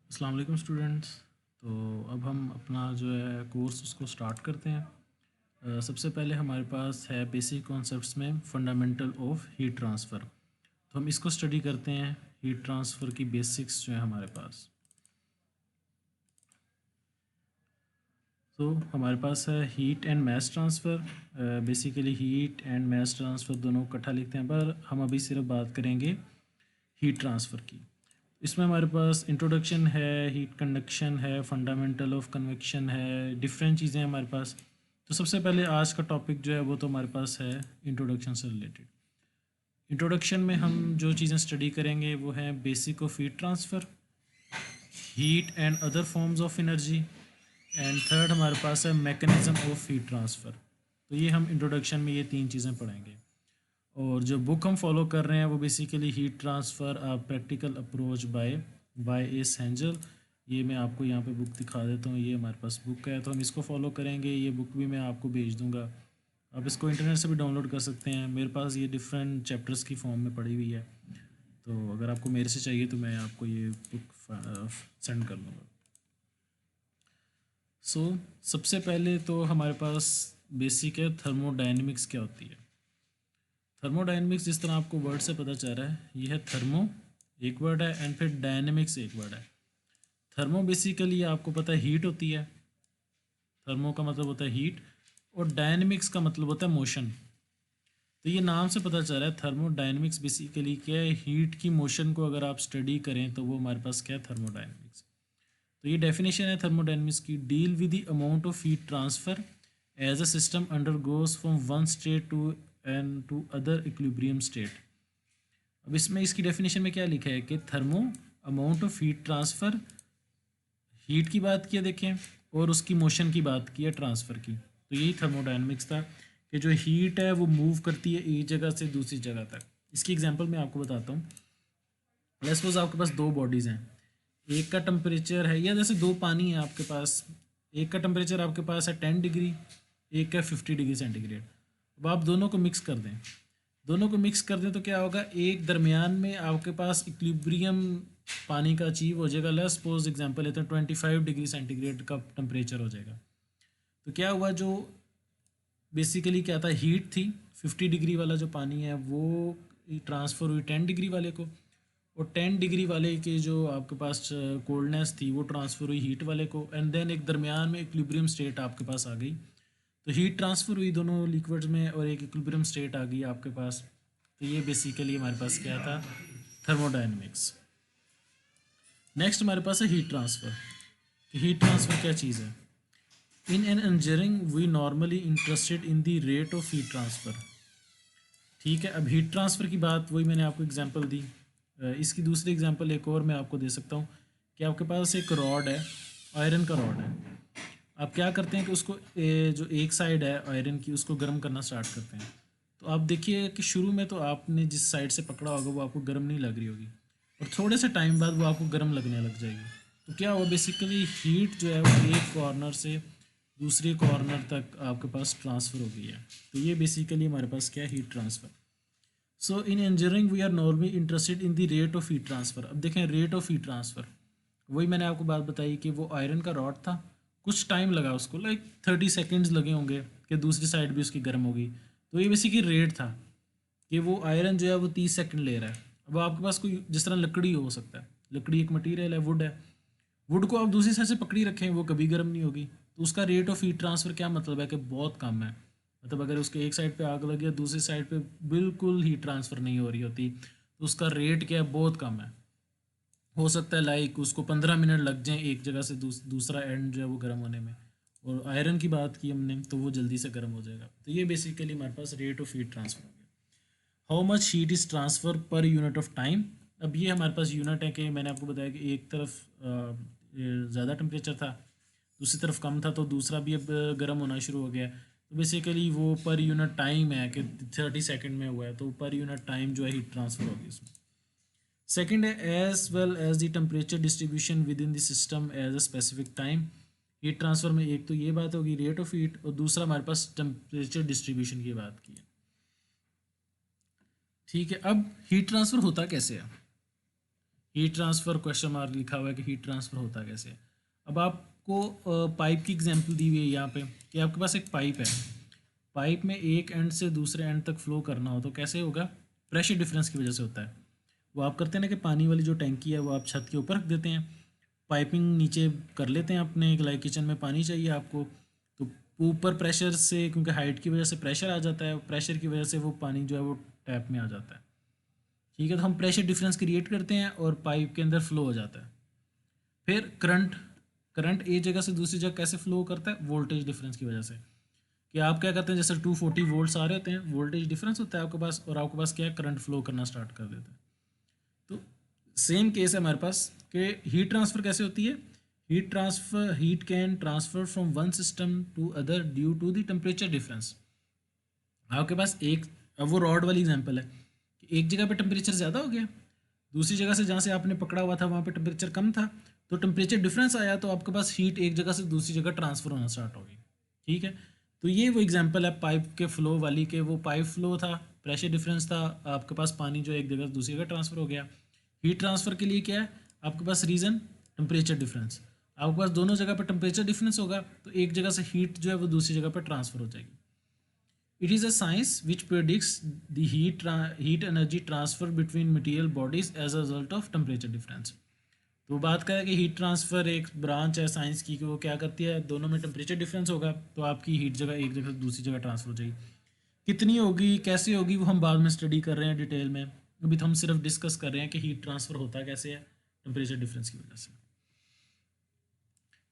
अस्सलाम वालेकुम स्टूडेंट्स। तो अब हम अपना जो है कोर्स उसको स्टार्ट करते हैं। सबसे पहले हमारे पास है बेसिक कॉन्सेप्ट्स में फंडामेंटल ऑफ हीट ट्रांसफ़र। तो हम इसको स्टडी करते हैं, हीट ट्रांसफ़र की बेसिक्स जो है हमारे पास। तो हमारे पास है heat and mass transfer. Basically heat and mass transfer दोनों इकट्ठा लिखते हैं, पर हम अभी सिर्फ बात करेंगे हीट ट्रांसफ़र की। इसमें हमारे पास इंट्रोडक्शन है, हीट कंडक्शन है, फंडामेंटल ऑफ कन्वेक्शन है, डिफरेंट चीज़ें हैं हमारे पास। तो सबसे पहले आज का टॉपिक जो है वो तो हमारे पास है इंट्रोडक्शन से रिलेटेड। इंट्रोडक्शन में हम जो चीज़ें स्टडी करेंगे वो है basic of heat transfer, heat and other forms of energy, and third हमारे पास है मैकेनिज्म ऑफ हीट ट्रांसफ़र। तो ये हम इंट्रोडक्शन में ये तीन चीज़ें पढ़ेंगे। और जो बुक हम फॉलो कर रहे हैं वो basically heat transfer a practical approach by a Cengel. ये मैं आपको यहाँ पे बुक दिखा देता हूँ, ये हमारे पास बुक है, तो हम इसको फॉलो करेंगे। ये बुक भी मैं आपको भेज दूँगा, आप इसको इंटरनेट से भी डाउनलोड कर सकते हैं। मेरे पास ये डिफरेंट चैप्टर्स की फॉर्म में पड़ी हुई है, तो अगर आपको मेरे से चाहिए तो मैं आपको ये बुक सेंड कर दूँगा। सबसे पहले तो हमारे पास बेसिक है थर्मोडायनेमिक्स क्या होती है। थर्मोडायनेमिक्स जिस तरह आपको वर्ड से पता चल रहा है, ये है थर्मो एक वर्ड है एंड फिर डायनेमिक्स एक वर्ड है। थर्मो बेसिकली आपको पता है हीट होती है, थर्मो का मतलब होता है हीट, और डायनेमिक्स का मतलब होता है मोशन। तो ये नाम से पता चल रहा है थर्मोडायनेमिक्स बेसिकली क्या है, हीट की मोशन को अगर आप स्टडी करें तो वो हमारे पास क्या है, थर्मोडायनेमिक्स। तो ये डेफिनेशन है थर्मोडायनेमिक्स की, deal with the amount of heat transfer as a system undergoes from one state to other equilibrium state. अब इसमें इसकी डेफिनेशन में क्या लिखा है कि thermo amount of heat transfer, heat की बात की है देखें, और उसकी मोशन की बात की है ट्रांसफ़र की। तो यही थर्मोडायनेमिक्स था कि जो हीट है वो मूव करती है एक जगह से दूसरी जगह तक। इसकी एग्जांपल मैं आपको बताता हूँ। लेट्स सपोज आपके पास दो बॉडीज़ हैं, एक का टेम्परेचर है, या जैसे दो पानी है आपके पास, एक का टेम्परेचर आपके पास है 10 डिग्री, एक का 50 डिग्री सेंटीग्रेड। अब आप दोनों को मिक्स कर दें, दोनों को मिक्स कर दें तो क्या होगा, एक दरमियान में आपके पास इक्विलिब्रियम पानी का अचीव हो जाएगा। लेट्स सपोज एग्जांपल लेते हैं 25 डिग्री सेंटीग्रेड का टेम्परेचर हो जाएगा। तो क्या हुआ, जो बेसिकली क्या था, हीट थी, 50 डिग्री वाला जो पानी है वो ट्रांसफ़र हुई 10 डिग्री वाले को, और 10 डिग्री वाले के जो आपके पास कोल्डनेस थी वो ट्रांसफ़र हुई हीट वाले को, एंड देन एक दरमियान में इक्विलिब्रियम स्टेट आपके पास आ गई। तो हीट ट्रांसफ़र हुई दोनों लिक्विड्स में और एक इक्विलिब्रियम स्टेट आ गई आपके पास। तो ये बेसिकली हमारे पास क्या था, थर्मोडायनेमिक्स। नेक्स्ट हमारे पास है हीट ट्रांसफ़र। हीट ट्रांसफ़र क्या चीज़ है, in an engineering we normally interested in the rate of heat transfer. ठीक है, अब हीट ट्रांसफ़र की बात वही मैंने आपको एग्जांपल दी। इसकी दूसरी एग्जांपल एक और मैं आपको दे सकता हूँ कि आपके पास एक रॉड है, आयरन का रॉड है। आप क्या करते हैं कि उसको जो एक साइड है आयरन की उसको गर्म करना स्टार्ट करते हैं। तो आप देखिए कि शुरू में तो आपने जिस साइड से पकड़ा होगा वो आपको गर्म नहीं लग रही होगी, और थोड़े से टाइम बाद वो आपको गर्म लगने लग जाएगी। तो क्या हुआ, बेसिकली हीट जो है वो एक कॉर्नर से दूसरे कॉर्नर तक आपके पास ट्रांसफ़र हो गई है। तो ये बेसिकली हमारे पास क्या है, heat transfer. So in engineering we are normally interested in the rate of heat transfer. अब देखें रेट ऑफ हीट ट्रांसफ़र, वही मैंने आपको बात बताई कि वो आयरन का रॉड था, कुछ टाइम लगा उसको, लाइक 30 सेकेंड्स लगे होंगे कि दूसरी साइड भी उसकी गर्म होगी। तो ये बेसिकली रेट था कि वो आयरन जो है वो 30 सेकेंड ले रहा है। अब आपके पास कोई जिस तरह लकड़ी हो सकता है, लकड़ी एक मटीरियल है, वुड है, वुड को आप दूसरी साइड से पकड़ी रखें वो कभी गर्म नहीं होगी। तो उसका रेट ऑफ हीट ट्रांसफ़र क्या मतलब है कि बहुत कम है। मतलब अगर उसके एक साइड पे आग लगी है, दूसरी साइड पे बिल्कुल हीट ट्रांसफ़र नहीं हो रही होती, तो उसका रेट क्या है, बहुत कम है। हो सकता है लाइक उसको 15 मिनट लग जाएं एक जगह से दूसरा एंड जो है वो गर्म होने में। और आयरन की बात की हमने तो वो जल्दी से गर्म हो जाएगा। तो ये बेसिकली हमारे पास रेट ऑफ हीट ट्रांसफ़र हो गया। How much heat is transfer per unit of time. अब ये हमारे पास यूनिट है कि मैंने आपको बताया कि एक तरफ ज़्यादा टेम्परेचर था, दूसरी तरफ कम था, तो दूसरा भी अब गर्म होना शुरू हो गया। तो बेसिकली वो पर यूनिट टाइम है कि 30 सेकेंड में हुआ है, तो पर यूनिट टाइम जो है हीट ट्रांसफ़र होगी उसमें। सेकेंड है as well as the temperature distribution within the system as a specific time. Heat transfer में एक तो ये बात होगी रेट ऑफ हीट, और दूसरा हमारे पास टेम्परेचर डिस्ट्रीब्यूशन की बात की है। ठीक है, अब हीट ट्रांसफ़र होता कैसे है। हीट ट्रांसफ़र क्वेश्चन मार्क लिखा हुआ है कि हीट ट्रांसफ़र होता कैसे है। अब आपको पाइप की एग्जांपल दी हुई है यहाँ पे कि आपके पास एक पाइप है, पाइप में एक एंड से दूसरे एंड तक फ्लो करना हो तो कैसे होगा, प्रेशर डिफरेंस की वजह से होता है। वो आप करते हैं ना कि पानी वाली जो टैंकी है वो आप छत के ऊपर रख देते हैं, पाइपिंग नीचे कर लेते हैं अपने, लाइक किचन में पानी चाहिए आपको, तो ऊपर प्रेशर से, क्योंकि हाइट की वजह से प्रेशर आ जाता है, प्रेशर की वजह से वो पानी जो है वो टैप में आ जाता है। ठीक है, तो हम प्रेशर डिफरेंस क्रिएट करते हैं और पाइप के अंदर फ्लो हो जाता है। फिर करंट, करंट एक जगह से दूसरी जगह कैसे फ्लो करता है, वोल्टेज डिफरेंस की वजह से। कि आप क्या करते हैं, जैसे 240 वोल्ट्स आ रहे होते हैं, वोल्टेज डिफरेंस होता है आपके पास, और आपके पास क्या है, करंट फ्लो करना स्टार्ट कर देता है। तो सेम केस है हमारे पास कि हीट ट्रांसफ़र कैसे होती है। Heat transfer, heat can transfer from one system to other due to the temperature difference. आपके पास एक, अब वो रॉड वाली एग्जांपल है कि एक जगह पे टेम्परेचर ज़्यादा हो गया, दूसरी जगह से जहाँ से आपने पकड़ा हुआ था वहाँ पे टेम्परेचर कम था, तो टेम्परेचर डिफरेंस आया तो आपके पास हीट एक जगह से दूसरी जगह ट्रांसफ़र होना स्टार्ट हो गई। ठीक है, तो ये वो एग्जांपल है पाइप के फ्लो वाली, के वो पाइप फ्लो था, प्रेशर डिफरेंस था, आपके पास पानी जो एक जगह से दूसरी जगह ट्रांसफ़र हो गया। हीट ट्रांसफ़र के लिए क्या है आपके पास रीज़न, टेम्परेचर डिफरेंस। आपके पास दोनों जगह पर टेम्परेचर डिफरेंस होगा तो एक जगह से हीट जो है वो दूसरी जगह पर ट्रांसफ़र हो जाएगी। It is a science which predicts the heat energy transfer between material bodies as a result of temperature difference. तो बात करें कि हीट ट्रांसफ़र एक ब्रांच है साइंस की कि वो क्या करती है, दोनों में टेम्परेचर डिफरेंस होगा तो आपकी हीट जगह एक जगह से दूसरी जगह ट्रांसफ़र हो जाएगी। कितनी होगी, कैसे होगी, वो हम बाद में स्टडी कर रहे हैं डिटेल में, अभी तो हम सिर्फ डिस्कस कर रहे हैं कि हीट ट्रांसफ़र होता कैसे है, टेम्परेचर डिफरेंस की वजह से।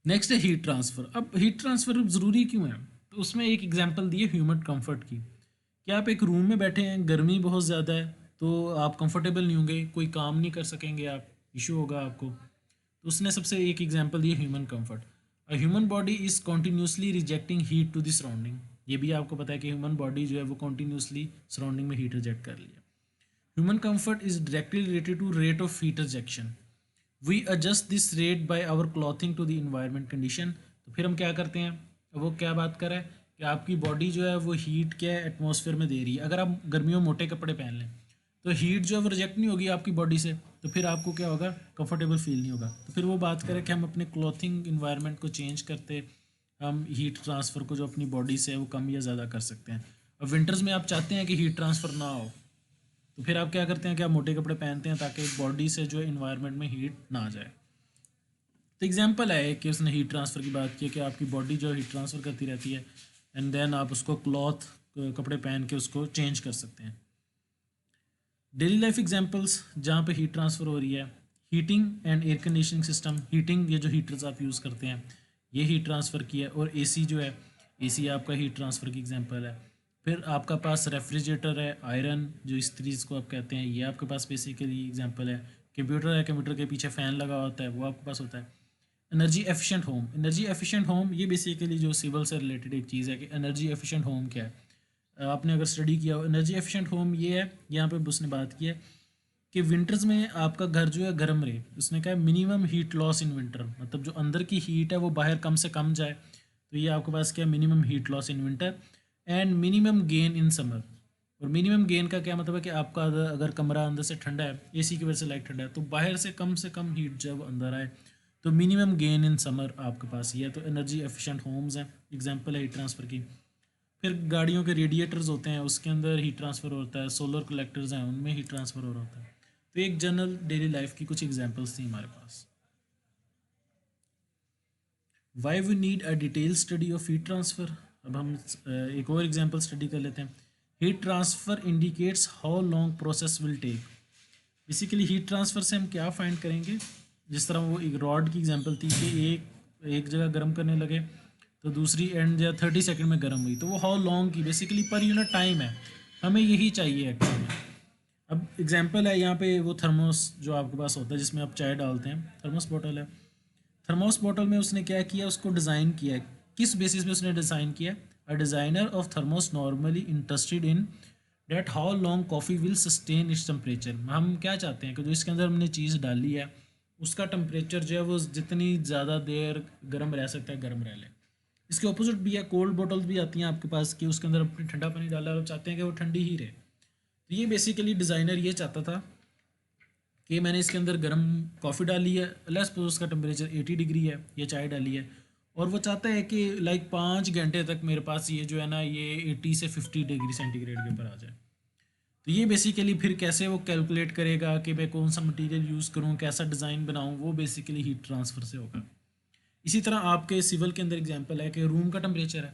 नेक्स्ट है हीट ट्रांसफ़र। अब हीट ट्रांसफ़र ज़रूरी क्यों है, तो उसमें एक एग्जांपल दी है ह्यूमन कंफर्ट की, कि आप एक रूम में बैठे हैं, गर्मी बहुत ज़्यादा है, तो आप कंफर्टेबल नहीं होंगे, कोई काम नहीं कर सकेंगे आप, इशू होगा आपको। तो उसने सबसे एक एग्जांपल दी human comfort. A human body is continuously rejecting heat to the surrounding. ये भी आपको पता है कि ह्यूमन बॉडी जो है वो कॉन्टीन्यूसली सराउंडिंग में हीट रिजेक्ट कर लिया। Human comfort is directly related to rate of heat rejection. We adjust this rate by our clothing to the environment condition. तो फिर हम क्या करते हैं, वो क्या बात कर रहा है कि आपकी बॉडी जो है वो हीट क्या है एटमॉस्फेयर में दे रही है। अगर आप गर्मियों में मोटे कपड़े पहन लें तो हीट जो है वो रिजेक्ट नहीं होगी आपकी बॉडी से, तो फिर आपको क्या होगा, कंफर्टेबल फील नहीं होगा। तो फिर वो बात करें कि हम अपने क्लॉथिंग इन्वायरमेंट को चेंज करते, हम हीट ट्रांसफ़र को जो अपनी बॉडी से है वो कम या ज़्यादा कर सकते हैं। अब विंटर्स में आप चाहते हैं कि हीट ट्रांसफ़र ना हो, तो फिर आप क्या करते हैं कि आप मोटे कपड़े पहनते हैं ताकि बॉडी से जो इन्वायरमेंट में हीट ना आ जाए। तो एग्जांपल है कि उसने हीट ट्रांसफ़र की बात की कि आपकी बॉडी जो हीट ट्रांसफ़र करती रहती है, एंड देन आप उसको क्लॉथ, कपड़े पहन के उसको चेंज कर सकते हैं। डेली लाइफ एग्जांपल्स जहाँ पे हीट ट्रांसफ़र हो रही है, heating and air conditioning system. Heating, ये जो हीटर्स आप यूज़ करते हैं ये हीट ट्रांसफ़र की है, और एसी जो है, एसी आपका हीट ट्रांसफ़र की एग्जांपल है। फिर आपका पास रेफ्रिजरेटर है, आयरन जो इस्त्री जिसको आप कहते हैं, ये आपके पास बेसिकली एग्जांपल है। कंप्यूटर है, कंप्यूटर के पीछे फ़ैन लगा होता है वो आपके पास होता है। Energy efficient home, energy efficient home ये बेसिकली जो सिविल से रिलेटेड एक चीज़ है कि एनर्जी एफिशिएंट होम क्या है। आपने अगर स्टडी किया हो, एनर्जी एफिशिएंट होम ये है, यहाँ पे उसने बात की है कि विंटर्स में आपका घर जो है गर्म रहे। उसने कहा minimum heat loss in winter, मतलब जो अंदर की हीट है वो बाहर कम से कम जाए, तो ये आपके पास क्या है, minimum heat loss in winter and minimum gain in summer. और मिनिमम गेन का क्या मतलब है कि आपका अगर कमरा अंदर से ठंडा है, एसी की वजह से लाइक ठंडा है, तो बाहर से कम हीट जब अंदर आए तो मिनिमम गेन इन समर आपके पास ये है। तो एनर्जी एफिशिएंट होम्स हैं, एग्जांपल है हीट ट्रांसफ़र की। फिर गाड़ियों के रेडिएटर्स होते हैं, उसके अंदर हीट ट्रांसफ़र होता है, सोलर कलेक्टर्स हैं उनमें हीट ट्रांसफ़र हो रहा होता है। तो एक जनरल डेली लाइफ की कुछ एग्जांपल्स थी हमारे पास। Why we need a detail study of heat transfer. अब हम एक और एग्जांपल स्टडी कर लेते हैं। Heat transfer indicates how long process will take. Basically heat transfer से हम क्या फाइंड करेंगे, जिस तरह वो एक रॉड की एग्जांपल थी कि एक जगह गर्म करने लगे तो दूसरी एंड या 30 सेकंड में गर्म हुई, तो वो हाउ लॉन्ग की बेसिकली पर यूनिट टाइम है, हमें यही चाहिए एक्चुअली में। अब एग्जांपल है यहाँ पे वो थर्मोस जो आपके पास होता है जिसमें आप चाय डालते हैं, थर्मोस बॉटल है। थर्मोस बॉटल में उसने क्या किया, उसको डिज़ाइन किया है, किस बेसिस पे उसने डिज़ाइन किया। A designer of thermos normally interested in that how long coffee will sustain its temperature. हम क्या चाहते हैं कि जो इसके अंदर हमने चीज़ डाली है उसका टेम्परेचर जो है वो जितनी ज़्यादा देर गर्म रह सकता है गर्म रह ले। इसके ऑपोजिट भी है, कोल्ड बॉटल्स भी आती हैं आपके पास कि उसके अंदर अपनी ठंडा पानी डाला और चाहते हैं कि वो ठंडी ही रहे। तो ये बेसिकली डिज़ाइनर ये चाहता था कि मैंने इसके अंदर गर्म कॉफ़ी डाली है, लेट्स सपोज उसका टेम्परेचर 80 डिग्री है, या चाय डाली है, और वो चाहता है कि लाइक 5 घंटे तक मेरे पास ये जो है ना ये 80 से 50 डिग्री सेंटीग्रेड के ऊपर आ जाए। तो ये बेसिकली फिर कैसे वो कैलकुलेट करेगा कि मैं कौन सा मटेरियल यूज़ करूँ, कैसा डिज़ाइन बनाऊँ, वो बेसिकली हीट ट्रांसफ़र से होगा। इसी तरह आपके सिविल के अंदर एग्जांपल है कि रूम का टेम्परेचर है।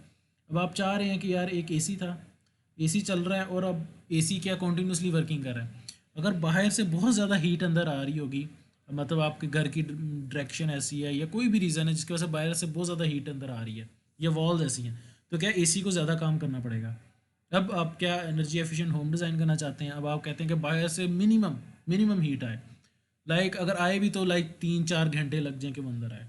अब आप चाह रहे हैं कि यार एक एसी था, एसी चल रहा है और अब एसी क्या कंटिन्यूसली वर्किंग कर रहा है। अगर बाहर से बहुत ज़्यादा हीट अंदर आ रही होगी, मतलब आपके घर की डायरेक्शन ऐसी है या कोई भी रीज़न है जिसकी वजह से बाहर से बहुत ज़्यादा हीट अंदर आ रही है या वॉल्स ऐसी हैं, तो क्या एसी को ज़्यादा काम करना पड़ेगा। अब आप क्या एनर्जी एफिशिएंट होम डिज़ाइन करना चाहते हैं, अब आप कहते हैं कि बाहर से मिनिमम मिनिमम हीट आए, लाइक अगर आए भी तो लाइक 3-4 घंटे लग जाए कि वो अंदर आए।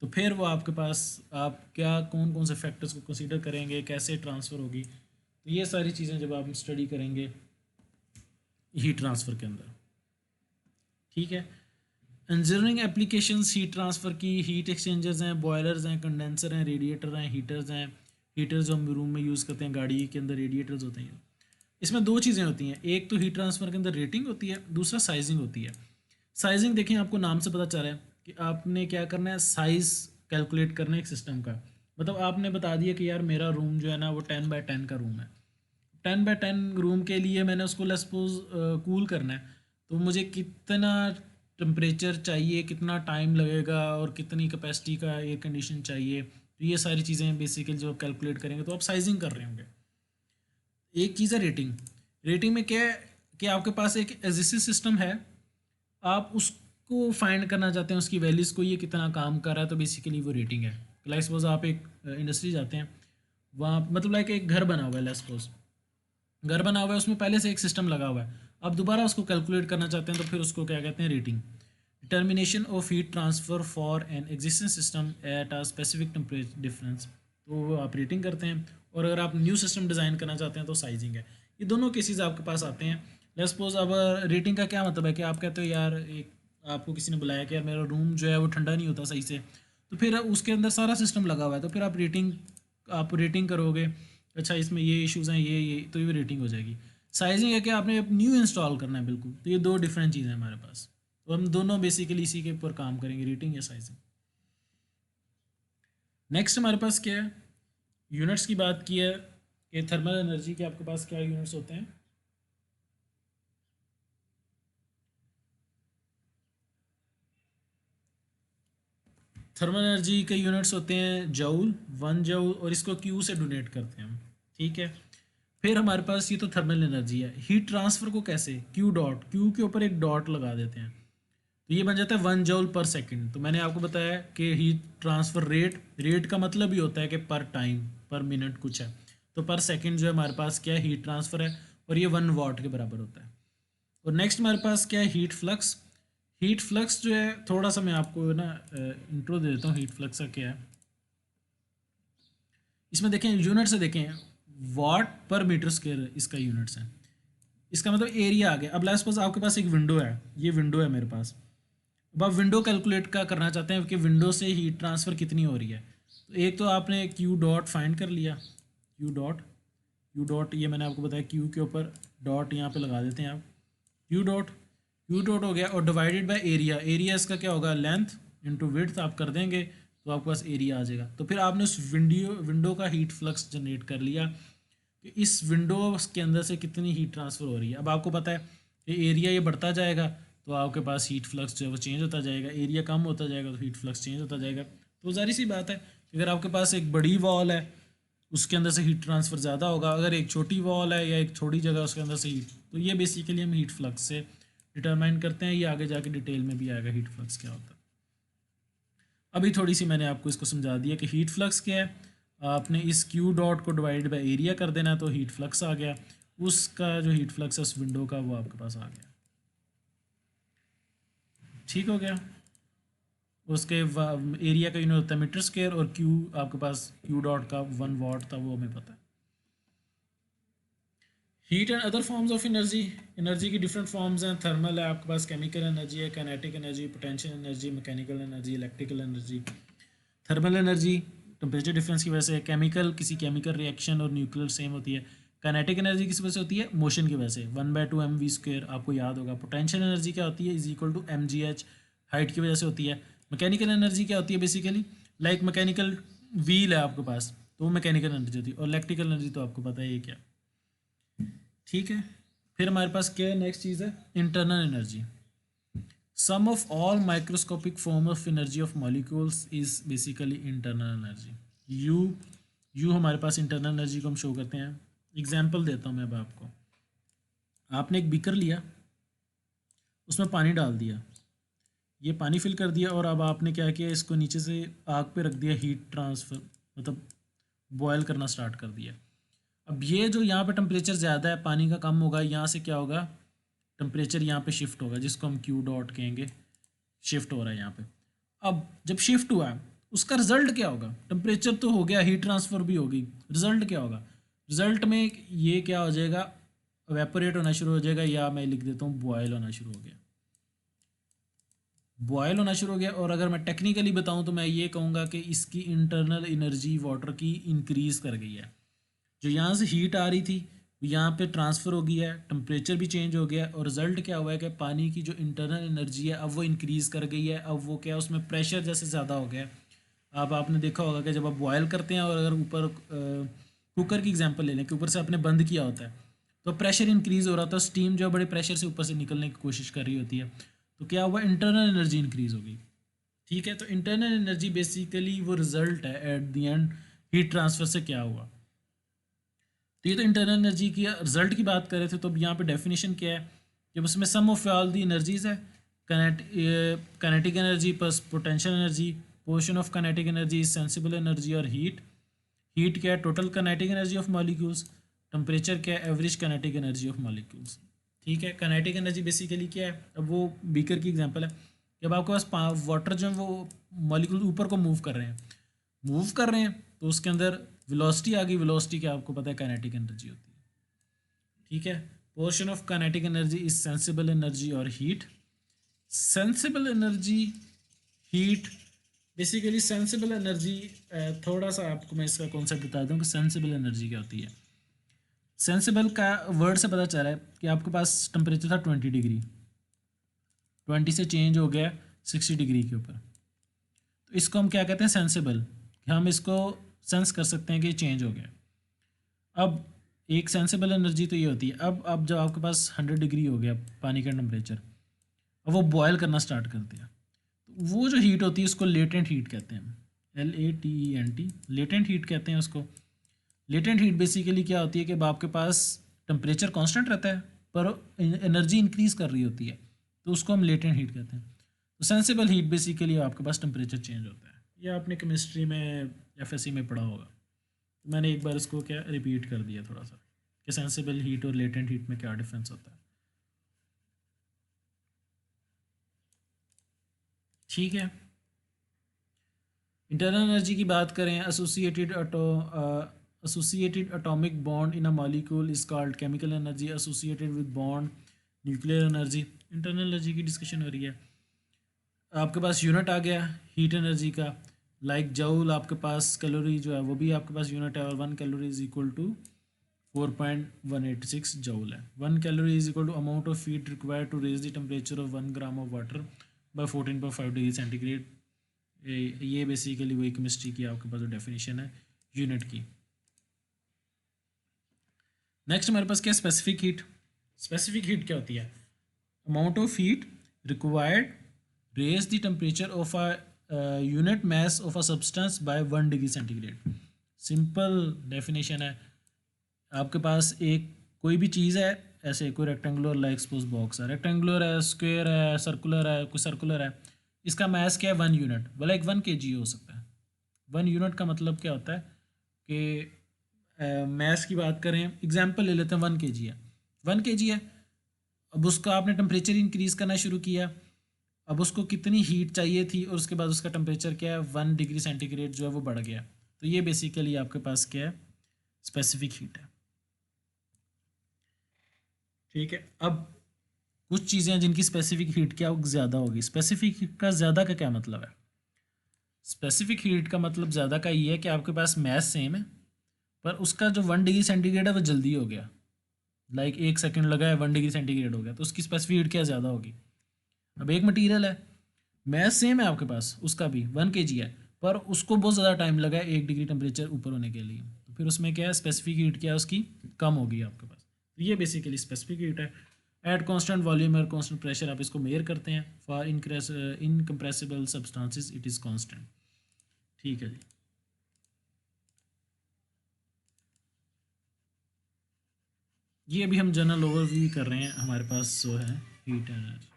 तो फिर वो आपके पास आप क्या कौन कौन से फैक्टर्स को कंसीडर करेंगे, कैसे ट्रांसफ़र होगी, तो ये सारी चीज़ें जब आप स्टडी करेंगे हीट ट्रांसफ़र के अंदर। ठीक है। इंजीनियरिंग एप्लीकेशंस हीट ट्रांसफ़र की, हीट एक्सचेंजर्स हैं, बॉयलर्स हैं, कंडेंसर हैं, रेडिएटर हैं, हीटर्स हैं। हीटर्स जो हम रूम में यूज़ करते हैं, गाड़ी के अंदर रेडिएटर्स होते हैं। इसमें दो चीज़ें होती हैं, एक तो हीट ट्रांसफ़र के अंदर रेटिंग होती है, दूसरा साइजिंग होती है। साइजिंग देखें, आपको नाम से पता चल रहा है कि आपने क्या करना है, साइज़ कैलकुलेट करना है एक सिस्टम का। मतलब आपने बता दिया कि यार मेरा रूम जो है ना वो 10x10 का रूम है। 10x10 रूम के लिए मैंने उसको लेट्स सपोज कूल करना है, तो मुझे कितना टेम्परेचर चाहिए, कितना टाइम लगेगा और कितनी कैपेसिटी का एयर कंडीशन चाहिए, तो ये सारी चीज़ें बेसिकली जो कैलकुलेट करेंगे तो आप साइजिंग कर रहे होंगे। एक चीज़ है रेटिंग। रेटिंग में क्या है कि आपके पास एक एग्जिस्टिंग सिस्टम है, आप उसको फाइंड करना चाहते हैं, उसकी वैल्यूज़ को, ये कितना काम कर रहा है, तो बेसिकली वो रेटिंग है। लाइक सपोज आप एक इंडस्ट्री जाते हैं, वहाँ मतलब लाइक एक घर बना हुआ है, लेट्स सपोज घर बना हुआ है, उसमें पहले से एक सिस्टम लगा हुआ है, अब दोबारा उसको कैलकुलेट करना चाहते हैं, तो फिर उसको क्या कहते हैं, rating. Determination of heat transfer for an existing system at a specific temperature difference, तो वो आप रेटिंग करते हैं। और अगर आप न्यू सिस्टम डिज़ाइन करना चाहते हैं तो साइजिंग है। ये दोनों केसेस आपके पास आते हैं। लेट्स सपोज अब रेटिंग का क्या मतलब है कि आप कहते हो यार एक आपको किसी ने बुलाया कि यार मेरा रूम जो है वो ठंडा नहीं होता सही से, तो फिर उसके अंदर सारा सिस्टम लगा हुआ है, तो फिर आप रेटिंग करोगे, अच्छा इसमें ये इश्यूज़ हैं, ये तो ये रेटिंग हो जाएगी। साइजिंग है कि आपने न्यू इंस्टॉल करना है बिल्कुल, तो ये दो डिफरेंट चीज़ें हैं हमारे पास। तो हम दोनों बेसिकली इसी के ऊपर काम करेंगे, रेटिंग या साइजिंग। नेक्स्ट हमारे पास क्या है, यूनिट्स की बात की है कि थर्मल एनर्जी के आपके पास क्या यूनिट्स होते हैं। थर्मल एनर्जी के यूनिट्स होते हैं जूल, 1 जूल, और इसको क्यू से डोनेट करते हैं हम। ठीक है। फिर हमारे पास ये तो थर्मल एनर्जी है। हीट ट्रांसफ़र को कैसे, क्यू डॉट, क्यू के ऊपर एक डॉट लगा देते हैं, तो ये बन जाता है 1 जूल/सेकेंड। तो मैंने आपको बताया कि हीट ट्रांसफ़र रेट, रेट का मतलब ही होता है कि पर टाइम, पर मिनट कुछ है, तो पर सेकंड जो है हमारे पास क्या है, हीट ट्रांसफ़र है, और ये 1 वाट के बराबर होता है। और नेक्स्ट हमारे पास क्या है, हीट फ्लक्स। हीट फ्लक्स जो है, थोड़ा सा मैं आपको ना इंट्रो दे देता हूँ हीट फ्लक्स का क्या है। इसमें देखें यूनिट से देखें, वाट पर मीटर स्क्वायर इसका यूनिट्स है। इसका मतलब एरिया आ गया। अब लेट्स सपोज आपके पास एक विंडो है, ये विंडो है मेरे पास। अब आप विंडो कैलकुलेट का करना चाहते हैं कि विंडो से हीट ट्रांसफ़र कितनी हो रही है, तो एक तो आपने क्यू डॉट फाइंड कर लिया, क्यू डॉट ये मैंने आपको बताया, क्यू के ऊपर डॉट यहाँ पे लगा देते हैं आप, क्यू डॉट हो गया, और डिवाइडेड बाय एरिया। एरिया इसका क्या होगा, लेंथ इंटू विड्थ आप कर देंगे तो आपके पास एरिया आ जाएगा। तो फिर आपने उस विंडो का हीट फ्लक्स जनरेट कर लिया कि इस विंडो के अंदर से कितनी हीट ट्रांसफ़र हो रही है। अब आपको पता है कि एरिया ये बढ़ता जाएगा तो आपके पास हीट फ्लक्स जो है वो चेंज होता जाएगा, एरिया कम होता जाएगा तो हीट फ्लक्स चेंज होता जाएगा। तो ज़ाहिर सी बात है कि अगर आपके पास एक बड़ी वॉल है उसके अंदर से हीट ट्रांसफ़र ज़्यादा होगा, अगर एक छोटी वॉल है या एक छोटी जगह उसके अंदर से हीट, तो ये बेसिकली हम हीट फ्लक्स से डिटरमाइन करते हैं। ये आगे जाके डिटेल में भी आएगा हीट फ्लक्स क्या होता है। अभी थोड़ी सी मैंने आपको इसको समझा दिया कि हीट फ्लक्स क्या है। आपने इस क्यू डॉट को डिवाइड बाय एरिया कर देना तो हीट फ्लक्स आ गया, उसका जो हीट फ्लक्स है उस विंडो का वो आपके पास आ गया। ठीक हो गया। उसके एरिया का यूनिट होता है मीटर स्क्वायर, और क्यू आपके पास क्यू डॉट का 1 वाट था, वो हमें पता है। Heat and other forms of energy. Energy की डिफरेंट फॉर्म्स हैं। थर्मल है आपके पास, केमिकल एनर्जी है, kinetic energy, potential energy, mechanical energy, electrical energy. Thermal energy temperature difference की वजह से, केमिकल किसी केमिकल रिएक्शन और न्यूक्लियर सेम होती है। काइनेटिक एनर्जी किस वजह से होती है? मोशन की वजह से, 1/2 mv², आपको याद होगा। पोटेंशियल एनर्जी क्या होती है? Is equal to mgh, height की वजह से होती है। मैकेनिकल एनर्जी क्या होती है? बेसिकली लाइक मैकेनिकल व्हील है आपके पास, तो वो मैकेनिकल एनर्जी होती है। और इलेक्ट्रिकल एनर्जी तो आपको पता है ये क्या, ठीक है। फिर हमारे पास क्या है, नेक्स्ट चीज़ है internal energy. Sum of all microscopic form of energy of molecules is basically internal energy. You हमारे पास इंटरनल एनर्जी को हम शो करते हैं। एग्जाम्पल देता हूँ मैं अब आपको। आपने एक बीकर लिया, उसमें पानी डाल दिया, ये पानी फिल कर दिया, और अब आपने क्या किया, इसको नीचे से आग पे रख दिया, हीट ट्रांसफ़र मतलब बॉयल करना स्टार्ट कर दिया। अब ये जो यहाँ पे टेम्परेचर ज़्यादा है, पानी का कम होगा, यहाँ से क्या होगा, टेम्परेचर यहाँ पे शिफ्ट होगा, जिसको हम क्यू डॉट कहेंगे, शिफ्ट हो रहा है यहाँ पे। अब जब शिफ्ट हुआ उसका रिजल्ट क्या होगा? टेम्परेचर तो हो गया, हीट ट्रांसफ़र भी होगी, रिजल्ट क्या होगा? रिजल्ट में ये क्या हो जाएगा, वेपोरेट होना शुरू हो जाएगा, या मैं लिख देता हूँ बॉयल होना शुरू हो गया, बॉयल होना शुरू हो गया। और अगर मैं टेक्निकली बताऊं तो मैं ये कहूँगा कि इसकी इंटरनल एनर्जी वाटर की इंक्रीज़ कर गई है। जो यहाँ से हीट आ रही थी यहाँ पे ट्रांसफ़र हो गई है, टेम्परेचर भी चेंज हो गया, और रिजल्ट क्या हुआ है कि पानी की जो इंटरनल एनर्जी है अब वो इंक्रीज़ कर गई है। अब वो क्या, उसमें प्रेशर जैसे ज़्यादा हो गया है। अब आपने देखा होगा कि जब आप बॉयल करते हैं, और अगर ऊपर कुकर की एग्जांपल ले लें कि ऊपर से आपने बंद किया होता है, तो प्रेशर इंक्रीज़ हो रहा था, स्टीम जो बड़े प्रेशर से ऊपर से निकलने की कोशिश कर रही होती है, तो क्या हुआ, इंटरनल एनर्जी इंक्रीज़ हो गई, ठीक है। तो इंटरनल एनर्जी बेसिकली वो रिजल्ट है at the end heat transfer से क्या हुआ। तो ये तो इंटरनल एनर्जी की रिजल्ट की बात कर रहे थे। तो अब यहाँ पे डेफिनेशन क्या है, जब उसमें सम ऑफ ऑल दी एनर्जीज है, kinetic energy plus potential energy, portion of kinetic energy is sensible energy और हीट। हीट क्या है, total kinetic energy of molecules. Temperature क्या है, average kinetic energy of molecules, ठीक है। काइनेटिक एनर्जी बेसिकली क्या है, अब वो बीकर की एग्जांपल है। जब आपके पास वाटर जो है वो मॉलिक्यूल ऊपर को मूव कर रहे हैं, तो उसके अंदर वेलोसिटी आ गई। वेलोसिटी क्या आपको पता है, काइनेटिक एनर्जी होती है, ठीक है। Portion of kinetic energy is sensible energy और heat. Sensible energy, heat, basically sensible energy, थोड़ा सा आपको मैं इसका कॉन्सेप्ट बता दूं कि सेंसिबल एनर्जी क्या होती है। सेंसिबल का वर्ड से पता चल रहा है कि आपके पास टेम्परेचर था 20 डिग्री, 20 से चेंज हो गया 60 डिग्री के ऊपर, तो इसको हम क्या कहते हैं, सेंसिबल। हम इसको सेंस कर सकते हैं कि चेंज हो गया। अब एक सेंसिबल एनर्जी तो ये होती है। अब जब आपके पास 100 डिग्री हो गया पानी का टेम्परेचर, अब वो बॉयल करना स्टार्ट कर दिया, तो वो जो हीट होती है उसको लेटेंट हीट कहते हैं, LATENT, लेटेंट हीट कहते हैं उसको। लेटेंट हीट बेसिकली क्या होती है कि अब आपके पास टेम्परेचर कांस्टेंट रहता है पर एनर्जी इंक्रीज कर रही होती है, तो उसको हम लेटेंट हीट कहते हैं। तो सेंसिबल हीट बेसिकली आपके पास टेम्परेचर चेंज होता है। ये आपने केमिस्ट्री में FSC में पढ़ा होगा, तो मैंने एक बार इसको क्या रिपीट कर दिया थोड़ा सा कि सेंसिबल हीट और लेटेंट हीट में क्या डिफरेंस होता है, ठीक है। इंटरनल एनर्जी की बात करें, associated atomic bond in a molecule is called chemical energy. Associated with bond, nuclear energy. Internal energy की डिस्कशन हो रही है। आपके पास यूनिट आ गया हीट एनर्जी का, लाइक जऊल। आपके पास कैलोरी जो है वो भी आपके पास यूनिट है, और 1 calorie is equal to 4.186 joule है। 1 calorie is equal to amount of heat required to raise the temperature of 1 gram of water by 14.5 degree centigrade. ये बेसिकली वही केमिस्ट्री की आपके पास जो डेफिनेशन है यूनिट की। नेक्स्ट हमारे पास क्या है, स्पेसिफिक हीट। स्पेसिफिक हीट क्या होती है, amount of heat required raise the temperature of a unit mass of a substance by 1 degree centigrade. Simple definition है। आपके पास एक कोई भी चीज़ है, ऐसे कोई रेक्टेंगुलर लाइक सपोज बॉक्स है, रेक्टेंगुलर है, स्क्वायर है, सर्कुलर है, कोई सर्कुलर है, इसका मास क्या है 1 यूनिट, बोला एक 1 kg हो सकता है। 1 यूनिट का मतलब क्या होता है कि मास की बात करें, एग्जांपल ले लेते हैं 1 kg है, 1 kg है। अब उसका आपने टेम्परेचर इंक्रीज़ करना शुरू किया, अब उसको कितनी हीट चाहिए थी, और उसके बाद उसका टेम्परेचर क्या है 1 डिग्री सेंटीग्रेड जो है वो बढ़ गया। तो ये बेसिकली आपके पास क्या है, स्पेसिफिक हीट है, ठीक है। अब कुछ चीज़ें हैं जिनकी स्पेसिफिक हीट क्या ज़्यादा होगी। स्पेसिफिक हीट का ज़्यादा का क्या मतलब है, स्पेसिफिक हीट का मतलब ज़्यादा का ये है कि आपके पास मैस सेम है पर उसका जो 1 डिग्री सेंटीग्रेड है वो जल्दी हो गया, लाइक 1 सेकंड लगा है 1 डिग्री सेंटीग्रेड हो गया, तो उसकी स्पेसिफिक हीट क्या ज़्यादा होगी। अब एक मटीरियल है, मैथ सेम है आपके पास, उसका भी 1 kg है, पर उसको बहुत ज़्यादा टाइम लगा है 1 डिग्री टेम्परेचर ऊपर होने के लिए, तो फिर उसमें क्या है, स्पेसिफिक हीट क्या है उसकी कम होगी आपके पास। तो ये बेसिकली स्पेसिफिक हीट है। एट कांस्टेंट वॉल्यूम और कांस्टेंट प्रेशर आप इसको मेयर करते हैं। For incompressible substances it is constant. ठीक है जी। ये अभी हम जनरल ओवरव्यू कर रहे हैं, हमारे पास जो है हीट एनर्जी।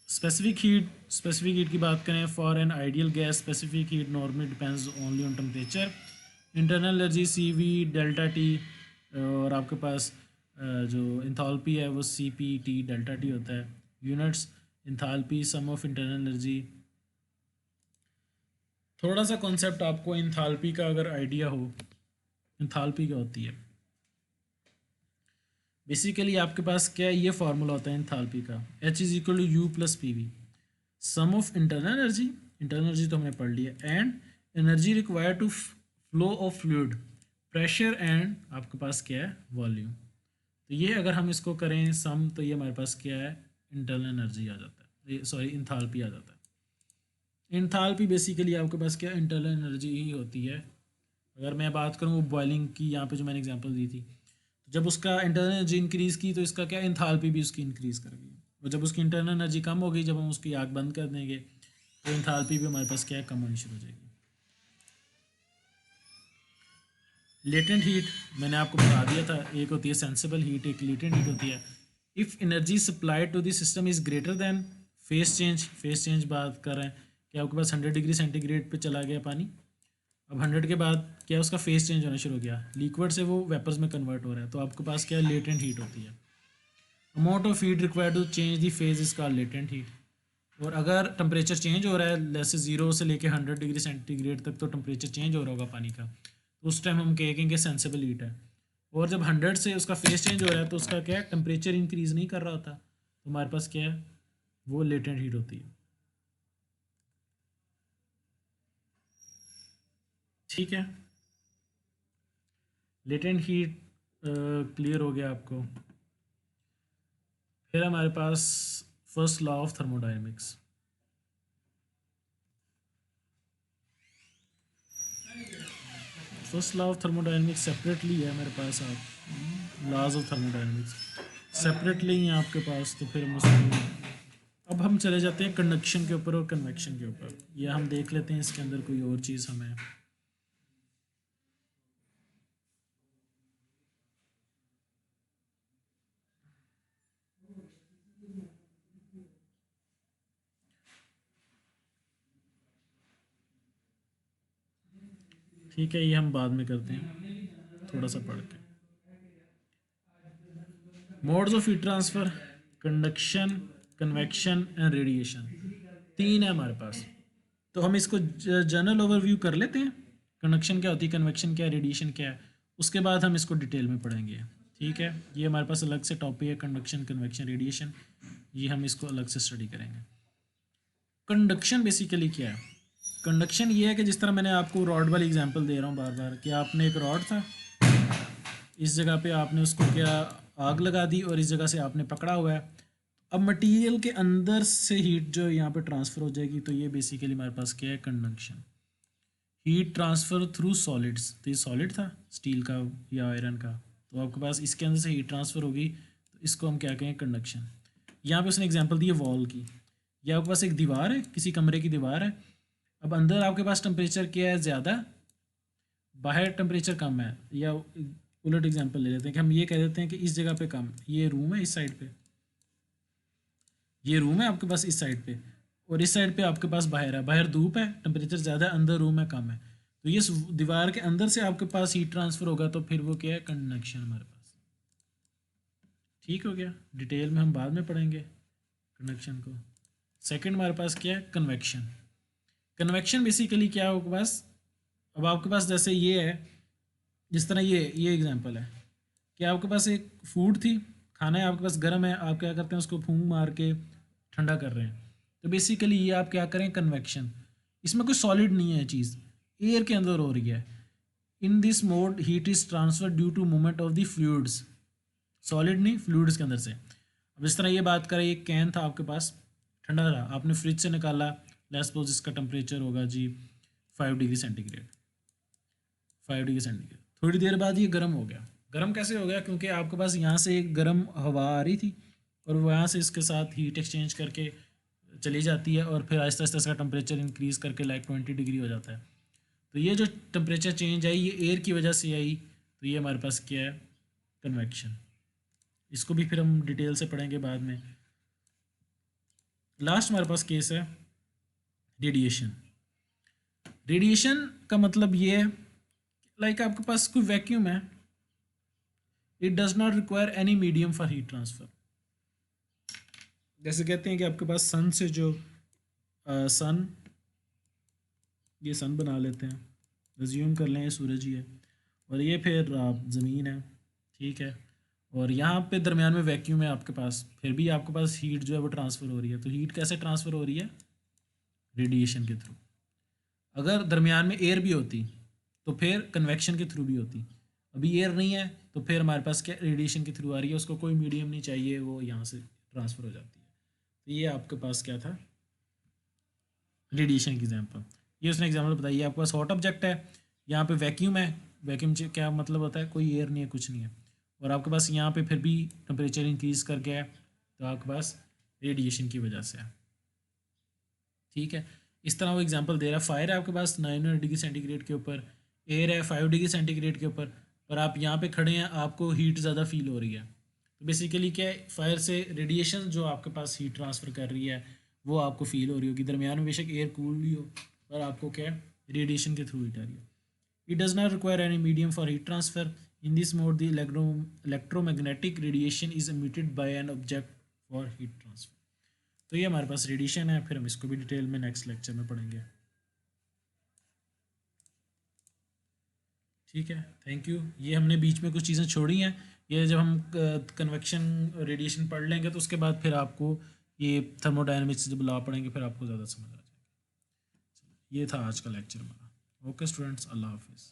स्पेसिफिक हीट की बात करें, for an ideal gas specific heat normally depends only on temperature. Internal energy CV delta T, और आपके पास जो इंथाल्पी है वो CP/T डेल्टा टी होता है। Units enthalpy sum of internal energy. थोड़ा सा कॉन्सेप्ट आपको इंथाल्पी का अगर आइडिया हो, इंथाल्पी क्या होती है, बेसिकली आपके पास क्या है, ये फार्मूला होता है इंथाल्पी का, H = U + PV, sum of internal energy तो हमने पढ़ लिया, and energy required to flow of fluid, pressure and आपके पास क्या है, वॉल्यूम। तो ये अगर हम इसको करें सम, तो ये हमारे पास क्या है, इंटरनल एनर्जी आ जाता है, सॉरी इंथाल्पी आ जाता है। इंथाल्पी बेसिकली आपके पास क्या, इंटरनल एनर्जी ही होती है। अगर मैं बात करूँ वो बॉइलिंग की, यहाँ पे जो मैंने एग्जांपल दी थी, जब उसका इंटरनल एनर्जी इंक्रीज़ की तो इसका क्या, इंथाल्पी भी उसकी इंक्रीज़ कर गई। और जब उसकी इंटरनल एनर्जी कम हो गई, जब हम उसकी आग बंद कर देंगे, तो इंथाल्पी भी हमारे पास क्या है, कम होनी शुरू हो जाएगी। लेटेंट हीट मैंने आपको बता दिया था, एक होती है सेंसिबल हीट, एक लेटेंट हीट होती है। If energy supplied to the system is greater than phase change बात कर रहे हैं कि आपके पास 100 डिग्री सेंटीग्रेड पे चला गया पानी, अब 100 के बाद क्या उसका फेस चेंज होना शुरू हो गया, लिक्विड से वो वेपर्स में कन्वर्ट हो रहा है, तो आपके पास क्या लेटेंट हीट होती है। Amount of heat required to change the phase is called latent heat. और अगर टेम्परेचर चेंज हो रहा है, जैसे 0 से लेके 100 डिग्री सेंटीग्रेड तक तो टेम्परेचर चेंज हो रहा होगा पानी का, तो उस टाइम हम कहेंगे सेंसिबल हीट है। और जब 100 से उसका फेस चेंज हो रहा है तो उसका क्या है, टेम्परेचर इंक्रीज़ नहीं कर रहा होता, तो हमारे पास क्या है, वो लेटेंट हीट होती है। ठीक है, लेटेंट हीट क्लियर हो गया आपको। फिर हमारे पास first law of thermodynamics. First law of thermodynamics separately है मेरे पास, आप लॉज ऑफ थर्मोडायनेमिक्स सेपरेटली ही हैं आपके पास, तो फिर हम उसको, अब हम चले जाते हैं कंडक्शन के ऊपर और कन्वेक्शन के ऊपर, या हम देख लेते हैं इसके अंदर कोई और चीज़ हमें। ठीक है, ये हम बाद में करते हैं थोड़ा सा पढ़ के। Modes of heat transfer, conduction, convection and radiation, 3 है हमारे पास। तो हम इसको जनरल ओवरव्यू कर लेते हैं, कंडक्शन क्या होती है, कन्वेक्शन क्या है, रेडिएशन क्या है, उसके बाद हम इसको डिटेल में पढ़ेंगे। ठीक है, ये हमारे पास अलग से टॉपिक है, कंडक्शन, कन्वेक्शन, रेडिएशन, ये हम इसको अलग से स्टडी करेंगे। कंडक्शन बेसिकली क्या है, कंडक्शन ये है कि जिस तरह मैंने आपको रॉड वाली एग्जांपल दे रहा हूँ बार बार, कि आपने एक रॉड था, इस जगह पे आपने उसको क्या आग लगा दी, और इस जगह से आपने पकड़ा हुआ है। अब मटेरियल के अंदर से हीट जो यहाँ पे ट्रांसफ़र हो जाएगी, तो ये बेसिकली हमारे पास क्या है, conduction. Heat transfer through solids, तो ये सॉलिड था स्टील का या आयरन का, तो आपके पास इसके अंदर से हीट ट्रांसफ़र होगी, तो इसको हम क्या कहें, कंडक्शन। यहाँ पे उसने एग्जांपल दी है वॉल की, या आपके पास एक दीवार है, किसी कमरे की दीवार है, अब अंदर आपके पास टेम्परेचर क्या है, ज़्यादा, बाहर टेम्परेचर कम है, या उलट एग्जांपल ले लेते हैं कि हम ये कह देते हैं कि इस जगह पे कम, ये रूम है इस साइड पे, ये रूम है आपके पास इस साइड पे, और इस साइड पे आपके पास बाहर है, बाहर धूप है, टेम्परेचर ज़्यादा है, अंदर रूम है कम है, तो ये दीवार के अंदर से आपके पास हीट ट्रांसफ़र होगा, तो फिर वो क्या है, कंडक्शन हमारे पास। ठीक हो गया, डिटेल में हम बाद में पढ़ेंगे कंडक्शन को। सेकंड हमारे पास क्या है, कन्वेक्शन। कन्वेक्शन बेसिकली क्या है आपके पास, अब आपके पास जैसे ये है, जिस तरह ये एग्जांपल है कि आपके पास एक फूड थी, खाना है आपके पास गर्म है, आप क्या करते हैं, उसको फूंक मार के ठंडा कर रहे हैं, तो बेसिकली ये आप क्या करें, कन्वेक्शन। इसमें कोई सॉलिड नहीं है चीज़, एयर के अंदर हो रही है। In this mode heat is transfer due to movement of the fluids, solid नहीं फ्लूइड्स के अंदर से। अब इस तरह ये बात करें, एक कैन था आपके पास, ठंडा रहा, आपने फ्रिज से निकाला, लेट्स सपोज इसका टेम्परेचर होगा जी 5 डिग्री सेंटीग्रेड, 5 डिग्री सेंटीग्रेड। थोड़ी देर बाद ये गर्म हो गया। गर्म कैसे हो गया? क्योंकि आपके पास यहाँ से एक गर्म हवा आ रही थी और वहाँ से इसके साथ हीट एक्सचेंज करके चली जाती है और फिर आहिस्ता आहिस्ता इसका टेम्परेचर इंक्रीज़ करके लाइक 20 डिग्री हो जाता है। तो ये जो टेम्परेचर चेंज आई ये एयर की वजह से आई, तो ये हमारे पास क्या है? कन्वेक्शन। इसको भी फिर हम डिटेल से पढ़ेंगे बाद में। लास्ट हमारे पास केस है रेडिएशन। रेडिएशन का मतलब ये है लाइक आपके पास कोई वैक्यूम है, it does not require any medium for heat transfer. जैसे कहते हैं कि आपके पास सन से जो सन, ये सन बना लेते हैं, रिज्यूम कर लें ये सूरज ही है और ये फिर ज़मीन है, ठीक है, और यहाँ पे दरमियान में वैक्यूम है आपके पास, फिर भी आपके पास हीट जो है वो ट्रांसफ़र हो रही है। तो हीट कैसे ट्रांसफ़र हो रही है? रेडिएशन के थ्रू। अगर दरमियान में एयर भी होती तो फिर कन्वेक्शन के थ्रू भी होती। अभी एयर नहीं है तो फिर हमारे पास क्या रेडिएशन के थ्रू आ रही है, उसको कोई मीडियम नहीं चाहिए, वो यहाँ से ट्रांसफ़र हो जाती है। तो ये आपके पास क्या था? रेडिएशन की एग्जाम्पल। ये उसने एग्जाम्पल बताई। आपके पास हॉट ऑब्जेक्ट है, यहाँ पे वैक्यूम है, वैक्यूम क्या मतलब होता है? कोई एयर नहीं है, कुछ नहीं है, और आपके पास यहाँ पे फिर भी टेम्परेचर इंक्रीज़ कर गया है, तो आपके पास रेडिएशन की वजह से है, ठीक है। इस तरह वो एग्जांपल दे रहा है। फायर है आपके पास 900 डिग्री सेंटीग्रेड के ऊपर, एयर है 5 डिग्री सेंटीग्रेड के ऊपर, पर आप यहाँ पे खड़े हैं, आपको हीट ज़्यादा फील हो रही है। तो बेसिकली क्या है? फायर से रेडिएशन जो आपके पास हीट ट्रांसफ़र कर रही है वो आपको फील हो रही होगी। दरमियान में बेशक एयर कूल भी हो, पर आपको क्या है? रेडिएशन के थ्रू हीट आ रही है। It does not require any medium for heat transfer. In this mode the electromagnetic radiation is emitted by an object for heat transfer. तो ये हमारे पास रेडिएशन है, फिर हम इसको भी डिटेल में नेक्स्ट लेक्चर में पढ़ेंगे, ठीक है। Thank you. ये हमने बीच में कुछ चीज़ें छोड़ी हैं, ये जब हम कन्वेक्शन रेडिएशन पढ़ लेंगे तो उसके बाद फिर आपको ये थर्मोडायनेमिक्स जब लॉ पढ़ेंगे फिर आपको ज़्यादा समझ आ जाएगा। ये था आज का लेक्चर हमारा। ओके स्टूडेंट्स, अल्लाह हाफिज़।